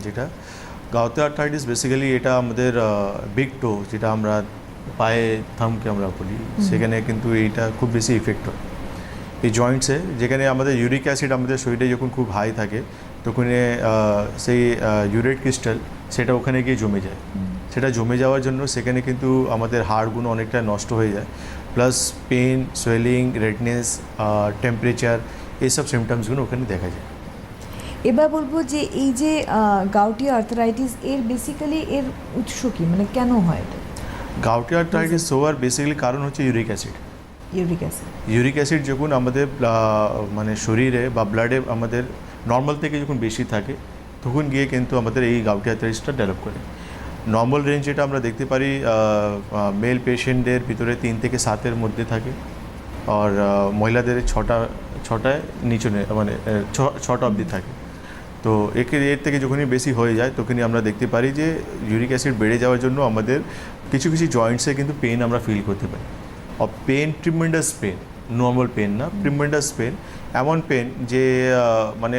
যেটা গাউতে arthritis basically এটা আমাদের বিগ টো যেটা আমরা পায়ে থামকে আমরা বলি, সেখানে কিন্তু এইটা খুব বেশি ইফেক্ট হয় এই জয়েন্টসে, যেখানে আমাদের ইউরিক অ্যাসিড আমাদের শরীরে যখন খুব হাই থাকে তখন সেই ইউরেট ক্রিস্টাল সেটা ওখানে গিয়ে জমে যায়। সেটা জমে যাওয়ার জন্য সেখানে কিন্তু আমাদের হাড়গুলো অনেকটা নষ্ট হয়ে যায়, plus pain, swelling, redness, temperature, এইসব সিমটমসগুলো ওখানে দেখা যায়। এবার বলবো যে এই যে গাউটি আর্থ্রাইটিস এর বেসিক্যালি এর উৎস কি, মানে কেন হয় এটা? গাউটি আর্থ্রাইটিস হওয়ার বেসিক্যালি কারণ হচ্ছে ইউরিক অ্যাসিড। ইউরিক অ্যাসিড যখন আমাদের মানে শরীরে বা ব্লাডে আমাদের নর্মাল থেকে যখন বেশি থাকে তখন গিয়ে কিন্তু আমাদের এই গাউটি আর্থ্রাইটিসটা ডেভেলপ করে। নর্মাল রেঞ্জ যেটা আমরা দেখতে পারি মেল পেশেন্টদের ভিতরে 3 থেকে 7-এর মধ্যে থাকে, আর মহিলাদের ছটায় নিচে মানে 6টা অবধি থাকে। তো এর থেকে যখনই বেশি হয়ে যায় তখনই আমরা দেখতে পারি যে ইউরিক অ্যাসিড বেড়ে যাওয়ার জন্য আমাদের কিছু কিছু জয়েন্টসে কিন্তু পেন আমরা ফিল করতে পারি। আর pain, tremendous pain, normal pain না, ট্রিমেন্ডাস পেন, এমন পেন যে মানে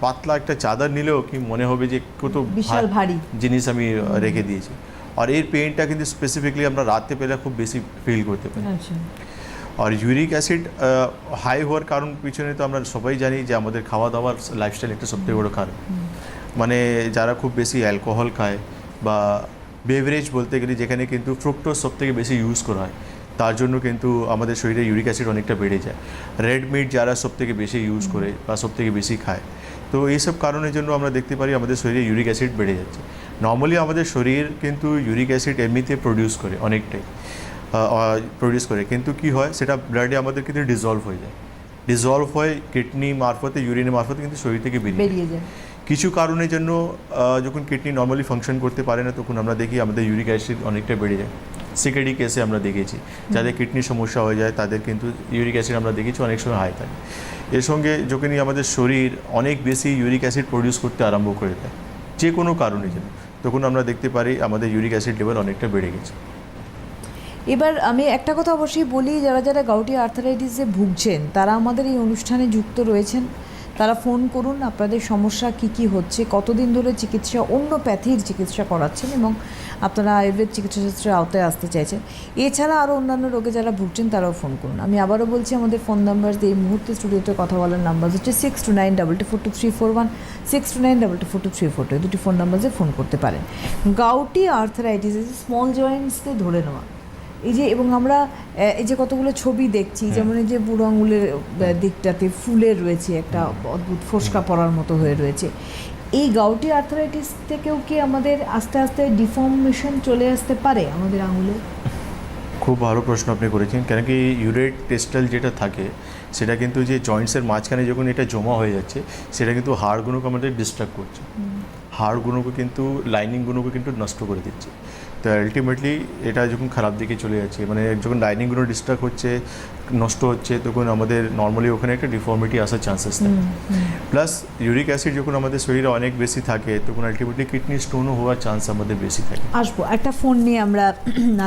পাতলা একটা চাদর নিলেও কি মনে হবে যে কত বিশাল ভারী জিনিস আমি রেখে দিয়েছি। আর এই পেনটা কিন্তু স্পেসিফিকলি আমরা রাতে পেলে খুব বেশি ফিল করতে পারি। আর ইউরিক অ্যাসিড হাই হওয়ার কারণ পিছনে তো আমরা সবাই জানি যে আমাদের খাওয়া দাওয়ার লাইফস্টাইল একটা সবথেকে বড়ো কারণ। মানে যারা খুব বেশি অ্যালকোহল খায় বা বেভারেজ বলতে গেলে যেখানে কিন্তু ফ্রুক্টোজ সবথেকে বেশি ইউজ করা হয়, তার জন্য কিন্তু আমাদের শরীরে ইউরিক অ্যাসিড অনেকটা বেড়ে যায়। রেড মিট যারা সবথেকে বেশি ইউজ করে বা সবথেকে বেশি খায়, তো এইসব কারণের জন্য আমরা দেখতে পারি আমাদের শরীরে ইউরিক অ্যাসিড বেড়ে যাচ্ছে। নর্মালি আমাদের শরীর কিন্তু ইউরিক অ্যাসিড এমনিতে প্রডিউস করে অনেকটাই প্রডিউস করে, কিন্তু কি হয় সেটা ব্লাডে আমাদের কিন্তু ডিজলভ হয়ে যায়। ডিজলভ হয়ে কিডনি মারফতে, ইউরিনের মারফতে কিন্তু শরীর থেকে বেরিয়ে যায়। কিছু কারণের জন্য যখন কিডনি নর্মালি ফাংশন করতে পারে না তখন আমরা দেখি আমাদের ইউরিক অ্যাসিড অনেকটা বেড়ে যায়। সিকেডি কেসে আমরা দেখেছি যাদের কিডনির সমস্যা হয়ে যায় তাদের কিন্তু ইউরিক অ্যাসিড আমরা দেখেছি অনেক সময় হাই থাকে। এর সঙ্গে যখনই আমাদের শরীর অনেক বেশি ইউরিক অ্যাসিড প্রডিউস করতে আরম্ভ করে দেয় যে কোনো কারণের জন্য, তখন আমরা দেখতে পারি আমাদের ইউরিক অ্যাসিড লেভেল অনেকটা বেড়ে গেছে। এবার আমি একটা কথা অবশ্যই বলি, যারা যারা গাউটি আর্থ্রাইটিসে ভুগছেন তারা আমাদের এই অনুষ্ঠানে যুক্ত রয়েছেন, তারা ফোন করুন। আপনাদের সমস্যা কি কি হচ্ছে, কতদিন ধরে চিকিৎসা, অন্য প্যাথির চিকিৎসা করাচ্ছেন এবং আপনারা আয়ুর্বেদ চিকিৎসাশাস্ত্রের আওতায় আসতে চাইছেন, এছাড়া আরও অন্যান্য রোগে যারা ভুগছেন তারাও ফোন করুন। আমি আবারও বলছি, আমাদের ফোন নাম্বার এই মুহূর্তে স্টুডিওতে কথা বলার নাম্বার হচ্ছে 6292422341, 6292422342, এই দুটি ফোন নাম্বারে ফোন করতে পারেন। গাউটি আর্থ্রাইটিস স্মল জয়েন্টসকে ধরে নেওয়া, এই যে, এবং আমরা এই যে কতগুলো ছবি দেখছি, যেমন এই যে বুড়ো আঙুলের দিকটাতে ফুলের রয়েছে একটা অদ্ভুত ফোসকা পড়ার মতো হয়ে রয়েছে, এই গাউটি আর্থ্রাইটিস থেকেও কি আমাদের আস্তে আস্তে ডিফর্মেশন চলে আসতে পারে আমাদের আঙুলে? খুব ভালো প্রশ্ন আপনি করেছেন, কেন কি ইউরেট ক্রিস্টাল যেটা থাকে সেটা কিন্তু যে জয়েন্টসের মাঝখানে যখন এটা জমা হয়ে যাচ্ছে সেটা কিন্তু হাড়গুলোকে আমাদের ডিস্টার্ব করছে, হাড়গুলোকে কিন্তু লাইনিংগুলোকে কিন্তু নষ্ট করে দিচ্ছে। তো আলটিমেটলি এটা যখন খারাপ দিকে চলে যাচ্ছে, মানে যখন লাইনিংগুলো ডিস্টার্ব হচ্ছে, নষ্ট হচ্ছে, তখন আমাদের নর্মালি ওখানে একটা ডিফর্মিটি আসার চান্সেস থাকে। প্লাস ইউরিক অ্যাসিড যখন আমাদের শরীরে অনেক বেশি থাকে তখন আলটিমেটলি কিডনি স্টোনও হওয়ার চান্স আমাদের বেশি থাকে। আসবো একটা ফোন নিয়ে আমরা আলোচনা